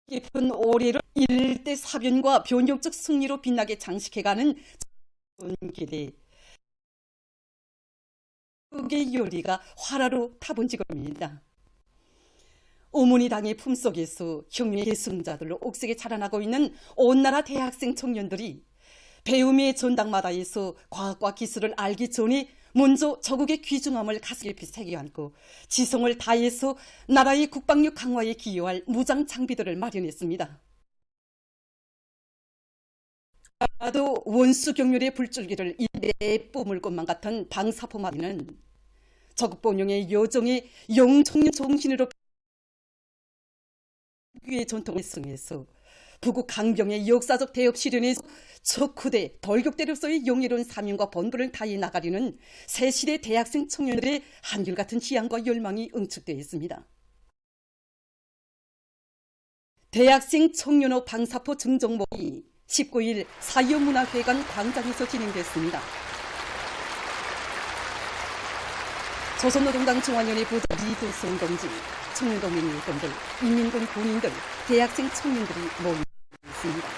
깊은 오래를 일대 사변과 변경적 승리로 빛나게 장식해가는 길이 국의 요리가 화라로 타본 지금입니다. 어머니 당의 품속에서 혁명의 계승자들로 옥색에 자라나고 있는 온 나라 대학생 청년들이 배움의 전당마다에서 과학과 기술을 알기 전에 먼저 저국의 귀중함을 가슴 깊이 새겨안고 지성을 다해서 나라의 국방력 강화에 기여할 무장 장비들을 마련했습니다. 나도 원수 경멸의 불줄기를 이내 뿜을 것만 같은 방사포 마비는 저국 본영의 여정의 영청년 정신으로 의 전통을 승해서 부국 강병의 역사적 대업 실현에서 척후대 돌격대로서의 영예로운 사명과 본분을 다해 나가려는 새시대 대학생 청년들의 한결같은 희망과 열망이 응축되어 있습니다. 대학생 청년호 방사포 증정모임이 19일 사이어문화회관 광장에서 진행됐습니다. 조선노동당 중앙위원회 부장 리두성 동지, 청년동맹 일동들, 인민군 군인들, 대학생 청년들이 모여 있습니다.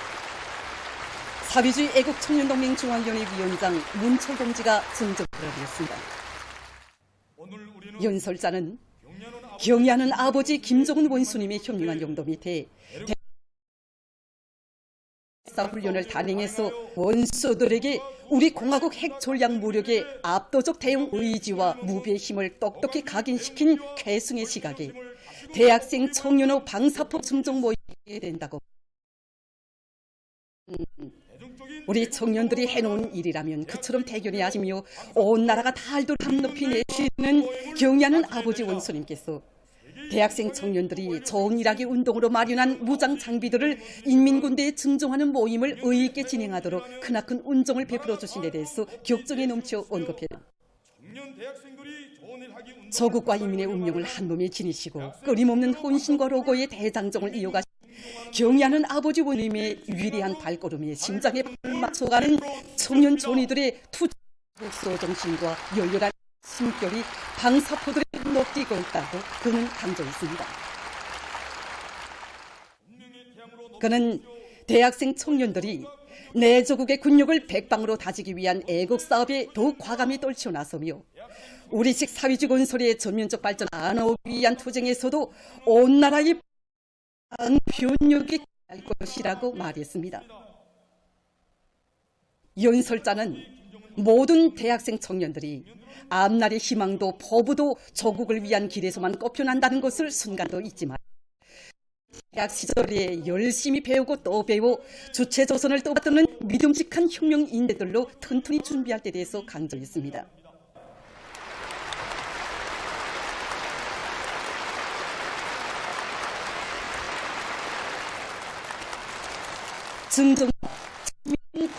사회주의 애국청년동맹 중앙위원회 위원장 문철 동지가 증정을 했습니다. 연설자는 경의하는 아버지 김정은 원수님의 현명한 용도 밑에 훈련을 단행해서 원수들에게 우리 공화국 핵 전략 무력의 압도적 대응 의지와 무비의 힘을 똑똑히 각인시킨 계승의 시각에 대학생 청년호 방사포 증정 모이게 된다고. 우리 청년들이 해놓은 일이라면 그처럼 대견해 하시며 온 나라가 달돌 함높이 내쉬는 경의하는 아버지 원수님께서 대학생 청년들이 좋은 일하기 운동으로 마련한 무장 장비들을 인민군대에 증정하는 모임을 의의 있게 진행하도록 크나큰 운정을 베풀어 주신 데 대해서 격정에 넘쳐 언급했다. 저국과 인민의 운명을 한몸에 지니시고 끊임없는 혼신과 로고의 대장정을 이어가신 경의하는 아버지 원님의 위대한 발걸음에 심장에 발을 맞춰가는 청년 존이들의 투국소 정신과 열렬한 숨결이 방사포들에 녹디고 있다고 그는 강조했습니다. 그는 대학생 청년들이 내 조국의 군력을 백방으로 다지기 위한 애국사업에 더욱 과감히 떨치어 나서며 우리식 사회주의 건설의 전면적 발전 안하기 위한 투쟁에서도 온 나라의 변력이 할 것이라고 말했습니다. 연설자는 모든 대학생 청년들이 앞날의 희망도 포부도 조국을 위한 길에서만 꼽혀난다는 것을 순간도 잊지 마. 대학 시절에 열심히 배우고 또 배워 주체조선을 떠받드는 믿음직한 혁명 인재들로 튼튼히 준비할 때 대해서 강조했습니다. 증정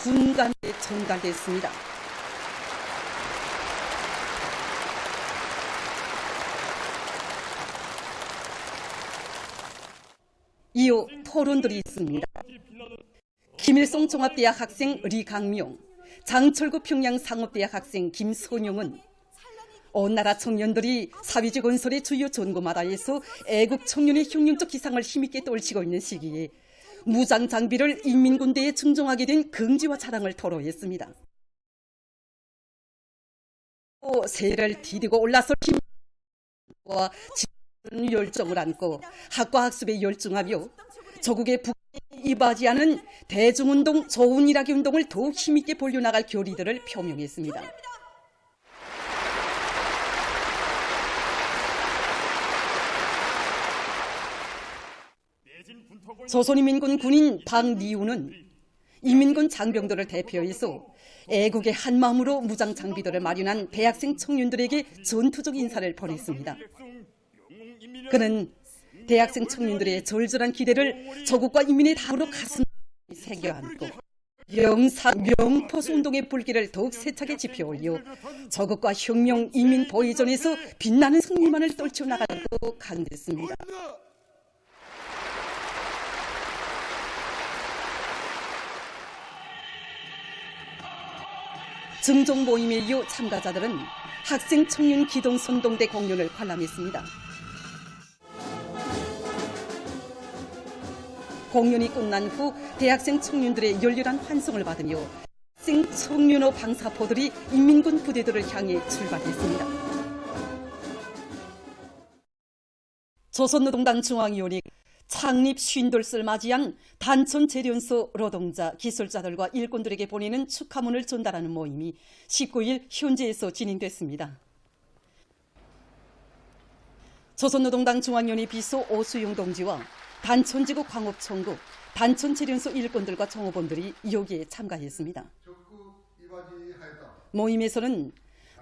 군간에 전달됐습니다. 이후 토론들이 있습니다. 김일성 종합대학 학생 리강명, 장철구 평양상업대학 학생 김선용은 온 나라 청년들이 사회주의 건설의 주요 전고마다에서 애국 청년의 혁명적 기상을 힘있게 떨치고 있는 시기에 무장 장비를 인민군대에 증정하게 된 긍지와 자랑을 토로했습니다. 새를 디디고 올라서 힘과 열정을 안고 학과 학습에 열중하며 조국의 북에 이바지하는 대중운동, 좋은 일하기 운동을 더욱 힘있게 벌려나갈 결의들을 표명했습니다. 조선인민군 군인 박리우는 인민군 장병들을 대표해서 애국의 한마음으로 무장 장비들을 마련한 대학생 청년들에게 전투적 인사를 보냈습니다. 그는 대학생 청년들의 절절한 기대를 조국과 인민의 답으로 가슴에 새겨안고 명포수 운동의 불길을 더욱 세차게 지펴올려 조국과 혁명 인민 보위전에서 빛나는 승리만을 떨쳐 나가고 강조했습니다. 증정 모임에 이어 참가자들은 학생 청년 기동선동대 공연을 관람했습니다. 공연이 끝난 후 대학생 청년들의 열렬한 환송을 받으며 학생 청년호 방사포들이 인민군 부대들을 향해 출발했습니다. 조선노동당 중앙위원회 창립 50돌을 맞이한 단촌재련소 노동자, 기술자들과 일꾼들에게 보내는 축하문을 전달하는 모임이 19일 현재에서 진행됐습니다. 조선노동당 중앙위원회 비서 오수용 동지와 단촌지구 광업총국, 단촌재련소 일꾼들과 종업원들이 여기에 참가했습니다. 모임에서는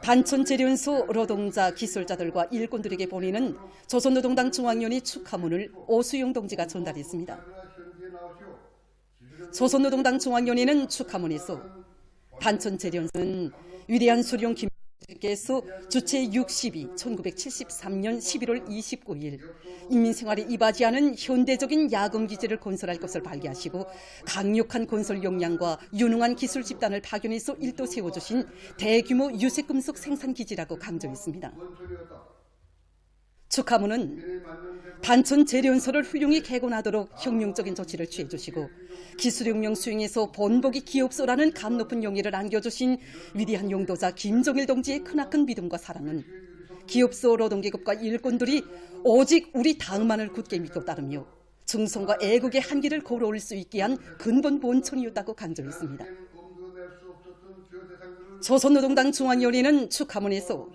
단촌재련소 노동자, 기술자들과 일꾼들에게 보내는 조선노동당 중앙위원회 축하문을 오수용 동지가 전달했습니다. 조선노동당 중앙위원회는 축하문에서 단촌재련소는 위대한 수령 김께서 주체 62, 1973년 11월 29일 인민생활에 이바지하는 현대적인 야근기지를 건설할 것을 발기하시고 강력한 건설 역량과 유능한 기술 집단을 파견해서 일도 세워주신 대규모 유색금속 생산기지라고 강조했습니다. 축하문은 단촌재련소를 훌륭히 개건하도록 혁명적인 조치를 취해주시고 기술혁명 수행에서 본보기 기업소라는 감 높은 용의를 안겨주신 위대한 용도자 김정일 동지의 크나큰 믿음과 사랑은 기업소 노동계급과 일꾼들이 오직 우리 당만을 굳게 믿고 따르며 충성과 애국의 한계를 걸어올 수 있게 한 근본 본천이었다고 강조했습니다. 조선노동당 중앙위원회는 축하문에서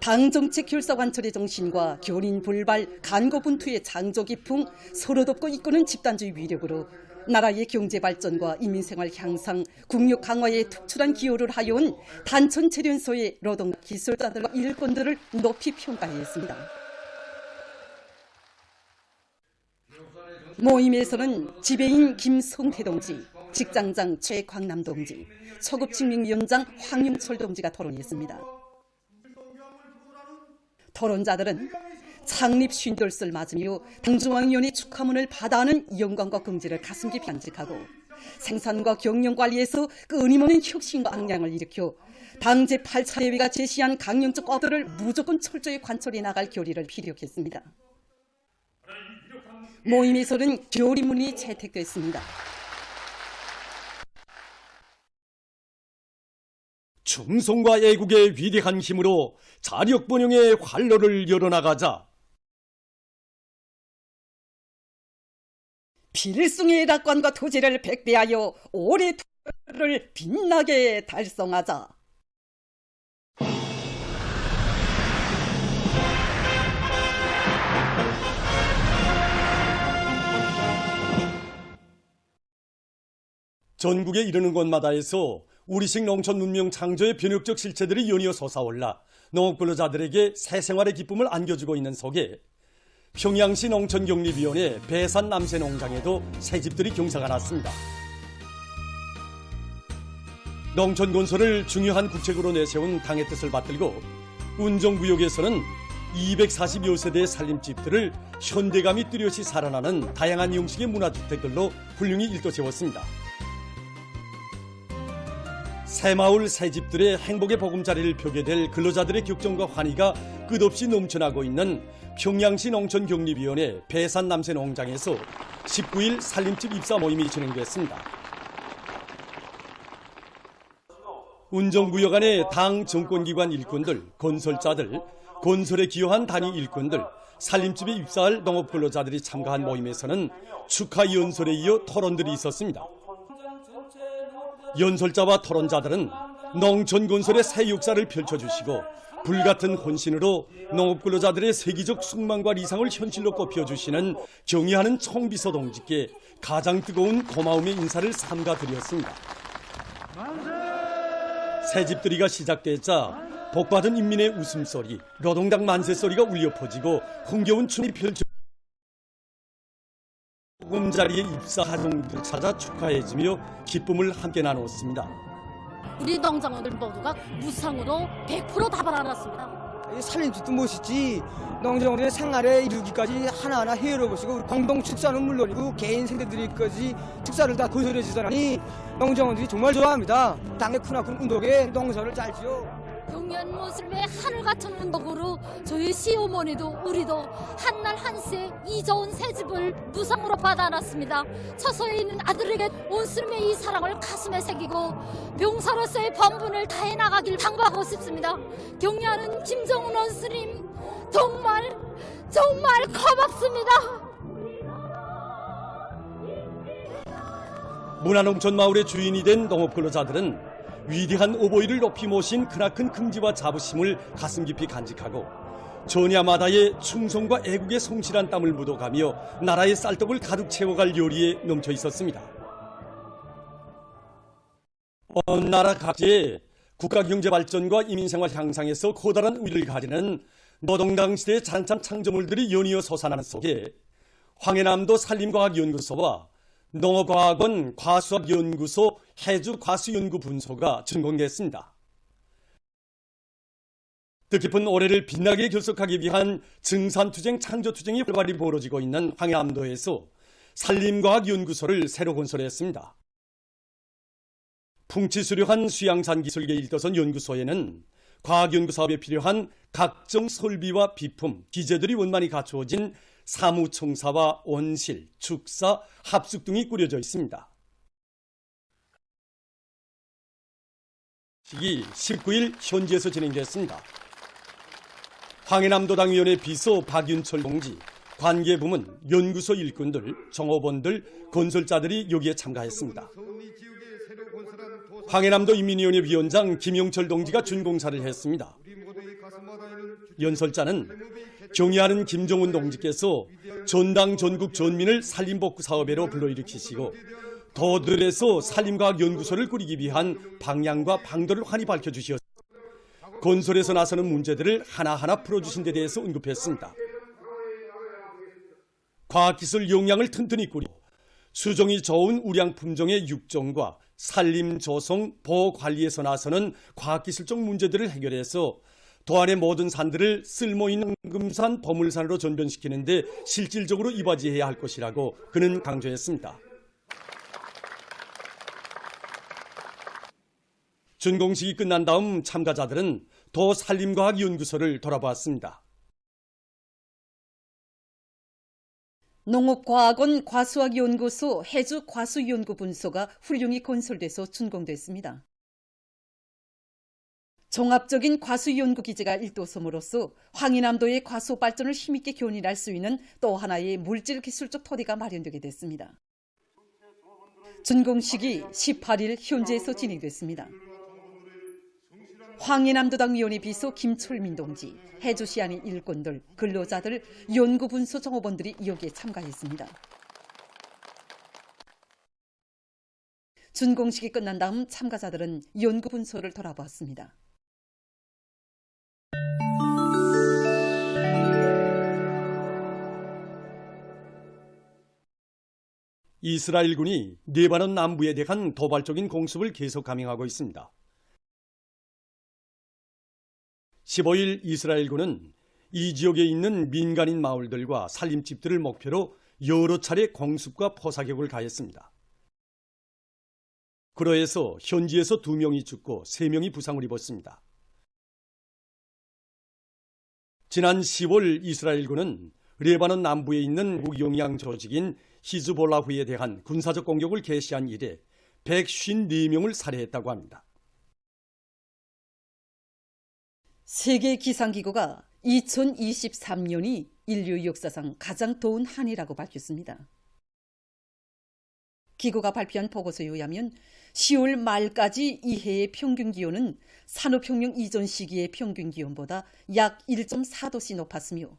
당정책 결사관철의 정신과 견인불발, 간고분투의 장조기풍, 서로 돕고 이끄는 집단주의 위력으로 나라의 경제발전과 인민생활 향상, 국력 강화에 특출한 기여를 하여온 단촌재련소의 노동 기술자들과 일꾼들을 높이 평가했습니다. 모임에서는 지배인 김성태 동지, 직장장 최광남 동지, 소급측명위원장 황영철 동지가 토론했습니다. 토론자들은 창립 50돌을 맞으며 당중앙위원회 축하문을 받아하는 영광과 긍지를 가슴 깊이 간직하고 생산과 경영관리에서 끊임없는 혁신과 악량을 일으켜 당 제8차례회가 제시한 강령적 어들을 무조건 철저히 관철해 나갈 결의를 피력했습니다. 모임에서는 결의문이 채택됐습니다. 충성과 애국의 위대한 힘으로 자력번영의 활로를 열어나가자. 필승의 낙관과 토지를 백배하여 올해 투를 빛나게 달성하자. 전국에 이르는 곳마다에서 우리식 농촌 문명 창조의 변혁적 실체들이 연이어 솟아올라 농업근로자들에게 새 생활의 기쁨을 안겨주고 있는 속에 평양시 농촌경립위원회 배산 남새농장에도 새집들이 경사가 났습니다. 농촌 건설을 중요한 국책으로 내세운 당의 뜻을 받들고 운정구역에서는 240여 세대의 살림집들을 현대감이 뚜렷이 살아나는 다양한 형식의 문화주택들로 훌륭히 일도 세웠습니다. 새마을 새집들의 행복의 보금자리를 펴게 될 근로자들의 격정과 환희가 끝없이 넘쳐나고 있는 평양시 농촌경립위원회 배산 남새농장에서 19일 살림집 입사 모임이 진행됐습니다. 운정구역 안의 당 정권기관 일꾼들, 건설자들, 건설에 기여한 단위 일꾼들, 살림집에 입사할 농업근로자들이 참가한 모임에서는 축하 연설에 이어 토론들이 있었습니다. 연설자와 토론자들은 농촌 건설의 새 역사를 펼쳐주시고 불같은 혼신으로 농업근로자들의 세계적 숙망과 리상을 현실로 꼽혀주시는 경의하는 총비서 동지께 가장 뜨거운 고마움의 인사를 삼가드렸습니다. 새집들이가 시작되자 복받은 인민의 웃음소리, 노동당 만세소리가 울려 퍼지고 흥겨운 춤이 펼쳐 보금자리에 입사한 분들 찾아 축하해주며 기쁨을 함께 나누었습니다. 우리 농장원들 모두가 무상으로 100% 답을 알았습니다. 살림집도 멋있지, 농장원의 생활에 이루기까지 하나하나 해열어보시고 공동 축사는 물론이고 개인 생태들이까지 축사를 다 건설해 주다니 농장원들이 정말 좋아합니다. 당의 크나큰 운동에 농사를 잘 지어. 경연 모습의 하늘 같은 운동으로 저희 시어머니도 우리도 한날 한세 이저온 새 집을 무상으로 받아놨습니다. 처소에 있는 아들에게 온스님의 이 사랑을 가슴에 새기고 병사로서의 본분을 다해 나가길 당부하고 싶습니다. 경례하는 김정은 원스님 정말 고맙습니다. 문화농촌 마을의 주인이 된 농업근로자들은 위대한 오보이를 높이 모신 크나큰 긍지와 자부심을 가슴 깊이 간직하고 전야마다의 충성과 애국의 성실한 땀을 묻어가며 나라의 쌀떡을 가득 채워갈 요리에 넘쳐 있었습니다. 먼 나라 각지에 국가경제 발전과 이민생활 향상에서 커다란 우위를 가리는 노동당 시대의 잔참 창조물들이 연이어 솟아나는 속에 황해남도 산림과학연구소와 농업과학원 과수학연구소 해주과수연구분소가 준공됐습니다. 뜻깊은 올해를 빛나게 결석하기 위한 증산투쟁, 창조투쟁이 활발히 벌어지고 있는 황해남도에서 산림과학연구소를 새로 건설했습니다. 풍치수려한 수양산 기술계 1도선 연구소에는 과학연구 사업에 필요한 각종 설비와 비품, 기재들이 원만히 갖추어진 사무청사와 온실, 축사, 합숙 등이 꾸려져 있습니다. 시기 19일 현지에서 진행됐습니다. 황해남도당위원회 비서 박윤철 동지, 관계부문, 연구소 일꾼들, 정호원들, 건설자들이 여기에 참가했습니다. 황해남도 인민위원회 위원장 김용철 동지가 준공사를 했습니다. 연설자는 경의하는 김정은 동지께서 전당 전국 전민을 산림복구 사업회로 불러일으키시고 도들에서 산림과학연구소를 꾸리기 위한 방향과 방도를 환히 밝혀주시었습니다. 건설에서 나서는 문제들을 하나하나 풀어주신 데 대해서 언급했습니다. 과학기술 역량을 튼튼히 꾸리고 수종이 좋은 우량 품종의 육종과 산림 조성, 보호 관리에서 나서는 과학기술적 문제들을 해결해서 도안의 모든 산들을 쓸모있는 금산, 보물산으로 전변시키는 데 실질적으로 이바지해야 할 것이라고 그는 강조했습니다. 준공식이 끝난 다음 참가자들은 도 산림과학연구소를 돌아보았습니다. 농업과학원 과수학연구소 해주과수연구분소가 훌륭히 건설돼서 준공됐습니다. 종합적인 과수연구기지가 1도섬으로서 황해남도의 과수 발전을 힘있게 견인할 수 있는 또 하나의 물질기술적 토대가 마련되게 됐습니다. 준공식이 18일 현지에서 진행됐습니다. 황해남도당위원회 비서 김철민 동지, 해주시안의 일꾼들, 근로자들, 연구분소 정호원들이 여기에 참가했습니다. 준공식이 끝난 다음 참가자들은 연구분소를 돌아보았습니다. 이스라엘군이 레바논 남부에 대한 도발적인 공습을 계속 감행하고 있습니다. 15일 이스라엘군은 이 지역에 있는 민간인 마을들과 살림집들을 목표로 여러 차례 공습과 포사격을 가했습니다. 그러해서 현지에서 2명이 죽고 3명이 부상을 입었습니다. 지난 10월 이스라엘군은 레바논 남부에 있는 무영양 조직인 히즈볼라후에 대한 군사적 공격을 개시한 이래 154명을 살해했다고 합니다. 세계 기상기구가 2023년이 인류 역사상 가장 더운 한 해라고 밝혔습니다. 기구가 발표한 보고서에 의하면 10월 말까지 이 해의 평균 기온은 산업혁명 이전 시기의 평균 기온보다 약 1.4도씩 높았으며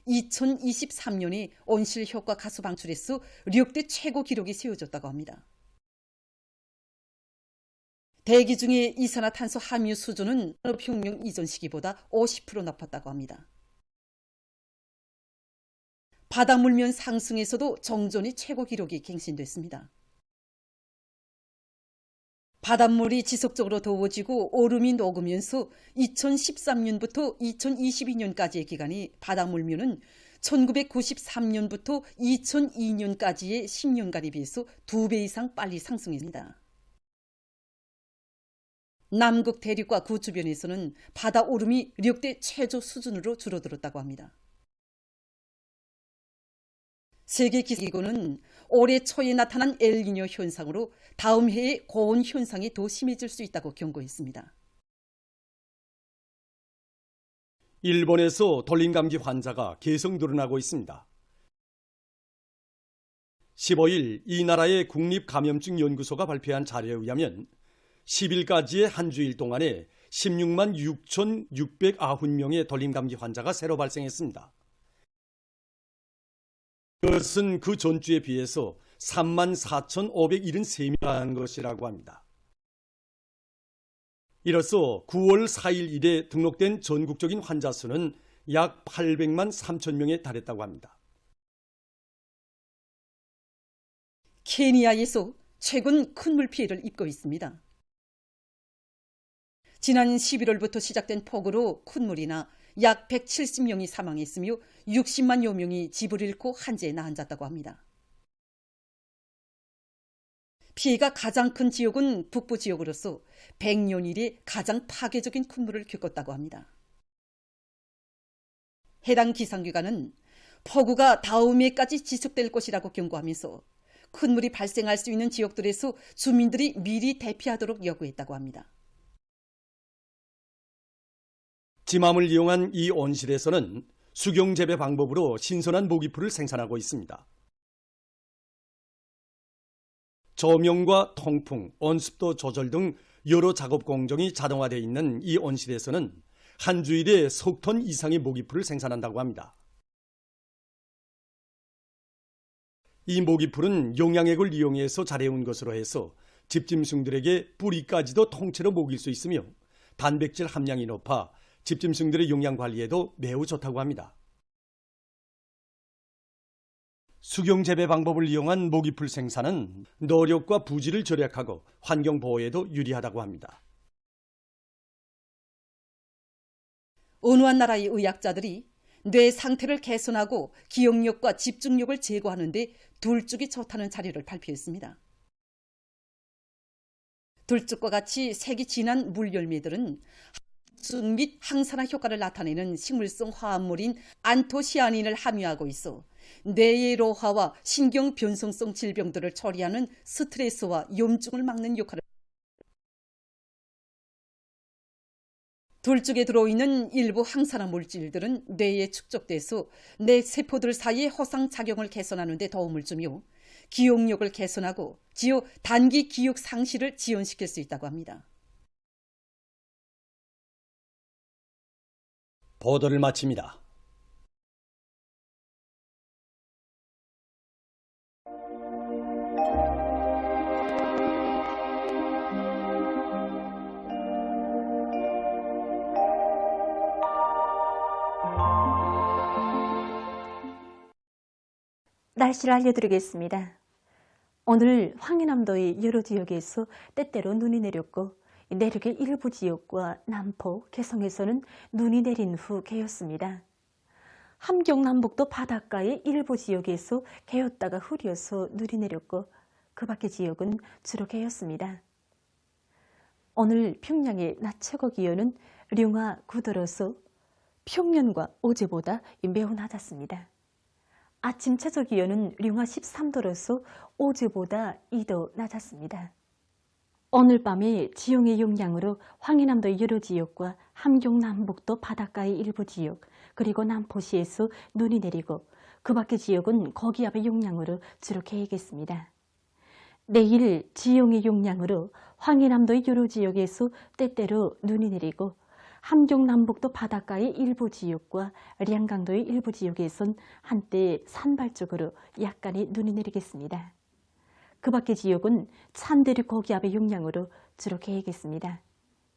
2023년에 온실효과 가스 방출횟수 역대 최고 기록이 세워졌다고 합니다. 대기 중의 이산화탄소 함유 수준은 산업혁명 이전 시기보다 50% 높았다고 합니다. 바닷물면 상승에서도 정전이 최고 기록이 갱신됐습니다. 바닷물이 지속적으로 더워지고 얼음이 녹으면서 2013년부터 2022년까지의 기간이 바닷물면은 1993년부터 2002년까지의 10년간에 비해서 2배 이상 빨리 상승했습니다. 남극 대륙과 그 주변에서는 바다 오름이 역대 최저 수준으로 줄어들었다고 합니다. 세계기상기구는 올해 초에 나타난 엘니뇨 현상으로 다음 해에 고온 현상이 더 심해질 수 있다고 경고했습니다. 일본에서 돌림감기 환자가 계속 늘어나고 있습니다. 15일 이 나라의 국립감염증 연구소가 발표한 자료에 의하면 10일까지의 한 주일 동안에 16만 6,690명의 돌림감기 환자가 새로 발생했습니다. 이것은 그 전주에 비해서 3만 4,573명한 것이라고 합니다. 이로써 9월 4일 이래 등록된 전국적인 환자 수는 약 800만 3천 명에 달했다고 합니다. 케니아에서 최근 큰 물피해를 입고 있습니다. 지난 11월부터 시작된 폭우로 큰 물이나 약 170명이 사망했으며 60만여 명이 집을 잃고 한재에 나앉았다고 합니다. 피해가 가장 큰 지역은 북부 지역으로서 100년 이래 가장 파괴적인 큰 물을 겪었다고 합니다. 해당 기상기관은 폭우가 다음 해까지 지속될 것이라고 경고하면서 큰 물이 발생할 수 있는 지역들에서 주민들이 미리 대피하도록 요구했다고 합니다. 지맘을 이용한 이 온실에서는 수경재배 방법으로 신선한 모기풀을 생산하고 있습니다. 조명과 통풍, 온습도 조절 등 여러 작업 공정이 자동화되어 있는 이 온실에서는 한 주일에 석 톤 이상의 모기풀을 생산한다고 합니다. 이 모기풀은 용양액을 이용해서 자래온 것으로 해서 집짐승들에게 뿌리까지도 통째로 먹일 수 있으며 단백질 함량이 높아 집짐승들의 용양 관리에도 매우 좋다고 합니다. 수경재배 방법을 이용한 모기풀 생산은 노력과 부지를 절약하고 환경보호에도 유리하다고 합니다. 어느 한 나라의 의학자들이 뇌 상태를 개선하고 기억력과 집중력을 제고하는 데 둘쭉이 좋다는 자료를 발표했습니다. 둘쭉과 같이 색이 진한 물열매들은 항증 및 항산화 효과를 나타내는 식물성 화합물인 안토시아닌을 함유하고 있어 뇌의 노화와 신경 변성성 질병들을 처리하는 스트레스와 염증을 막는 역할을 둘쭉에 들어있는 일부 항산화 물질들은 뇌에 축적돼서 뇌 세포들 사이의 허상작용을 개선하는 데 도움을 주며 기억력을 개선하고 지요 단기 기억 상실을 지연시킬 수 있다고 합니다. 보도를 마칩니다. 날씨를 알려드리겠습니다. 오늘 황해남도의 여러 지역에서 때때로 눈이 내렸고 내륙의 일부 지역과 남포, 개성에서는 눈이 내린 후 개었습니다. 함경 남북도 바닷가의 일부 지역에서 개었다가 흐려서 눈이 내렸고 그 밖의 지역은 주로 개었습니다. 오늘 평양의 낮 최고 기온은 령화 9도로서 평년과 어제보다 매우 낮았습니다. 아침 최저 기온은 령화 13도로서 어제보다 2도 낮았습니다. 오늘 밤에 지형의 영향으로 황해남도 여러 지역과 함경 남북도 바닷가의 일부 지역 그리고 남포시에서 눈이 내리고 그 밖의 지역은 고기압의 영향으로 주로 개겠습니다. 내일 지형의 영향으로 황해남도의 여러 지역에서 때때로 눈이 내리고 함경 남북도 바닷가의 일부 지역과 량강도의 일부 지역에선 한때 산발적으로 약간의 눈이 내리겠습니다. 그 밖의 지역은 찬대륙 고기압의 영향으로 주로 개겠습니다.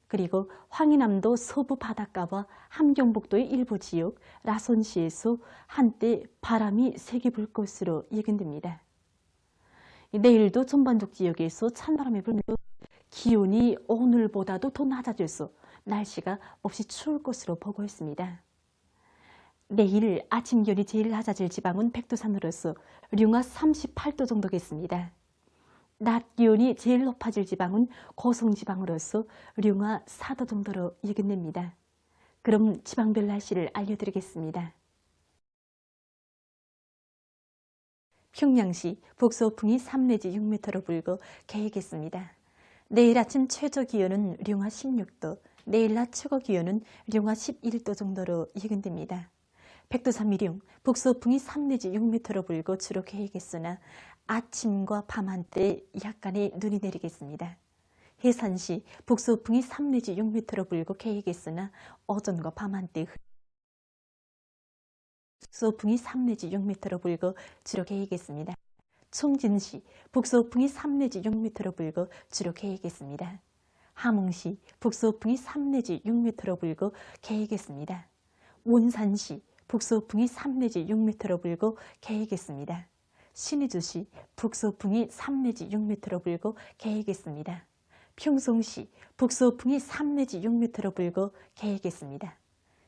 그리고 황해남도 서부 바닷가와 함경북도의 일부 지역, 라선시에서 한때 바람이 세게 불 것으로 예견됩니다. 내일도 전반적 지역에서 찬바람이 불며 기온이 오늘보다도 더 낮아져서 날씨가 몹시 추울 것으로 보고있습니다. 내일 아침 기온이 제일 낮아질 지방은 백두산으로서 령화 38도 정도겠습니다. 낮 기온이 제일 높아질 지방은 고성지방으로서 령화 4도 정도로 예견됩니다. 그럼 지방별 날씨를 알려드리겠습니다. 평양시 북서풍이 3 내지 6m로 불고 개겠습니다. 내일 아침 최저 기온은 령화 16도, 내일 낮 최고 기온은 령화 11도 정도로 예견됩니다. 백두산미령 북서풍이 3 내지 6m로 불고 주로 개겠으나 아침과 밤 한때 약간의 눈이 내리겠습니다. 해산시 북서풍이 3 내지 6m로 불고 개겠으나 오전과 밤 한때 북서풍이 3 내지 6m로 불고 주로 개겠습니다. 총진시 북서풍이 3 내지 6m로 불고 주로 개겠습니다. 함흥시 북서풍이 3 내지 6m로 불고 개겠습니다. 원산시 북서풍이 3 내지 6m로 불고 개겠습니다. 신의주시 북서풍이 3 내지 6m로 불고 개겠습니다. 평송시 북서풍이 3 내지 6m로 불고 개겠습니다.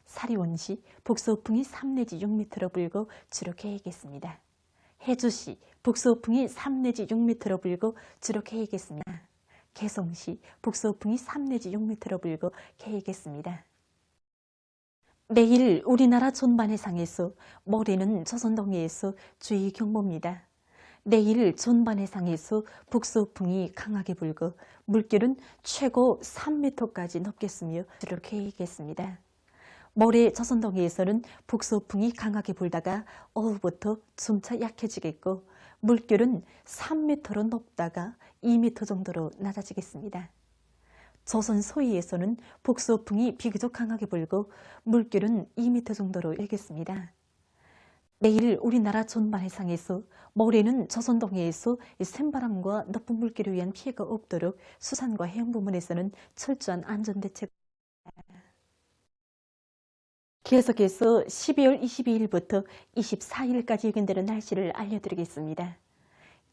사리원시 북서풍이 3 내지 6m로 불고 주로 개겠습니다. 해주시 북서풍이 3 내지 6m로 불고 주로 개겠습니다. 개성시 북서풍이 3 내지 6m로 불고 개겠습니다. 내일 우리나라 전반해상에서, 모레는 조선동해에서 주의 경보입니다. 내일 전반해상에서 북서풍이 강하게 불고 물결은 최고 3m까지 높겠으며 주로 개겠습니다. 모레 조선동해에서는 북서풍이 강하게 불다가 오후부터 점차 약해지겠고 물결은 3m로 높다가 2m 정도로 낮아지겠습니다. 조선 소위에서는 북서풍이 비교적 강하게 불고 물결은 2m 정도로 일겠습니다. 내일 우리나라 전반해상에서, 모레는 조선동해에서 샘바람과 높은 물결에 의한 피해가 없도록 수산과 해양 부문에서는 철저한 안전대책. 계속해서 12월 22일부터 24일까지 예견되는 날씨를 알려드리겠습니다.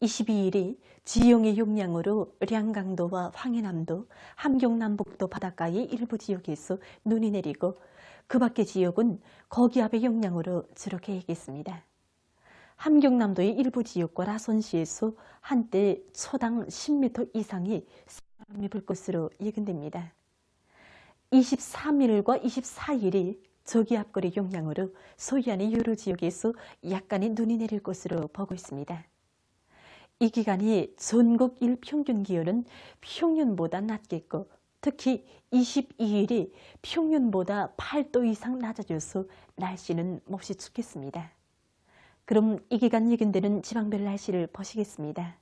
22일이 지형의 영향으로 량강도와 황해남도, 함경남북도 바닷가의 일부 지역에서 눈이 내리고 그 밖의 지역은 거기압의 영향으로 주로 개겠습니다. 함경남도의 일부 지역과 라선시에서 한때 초당 10m 이상의 바람이 불 것으로 예견됩니다. 23일과 24일이 저기압골의 영향으로 서해안의 여러 지역에서 약간의 눈이 내릴 것으로 보고 있습니다. 이 기간이 전국 일평균 기온은 평년보다 낮겠고 특히 22일이 평년보다 8도 이상 낮아져서 날씨는 몹시 춥겠습니다. 그럼 이 기간 예견되는 지방별 날씨를 보시겠습니다.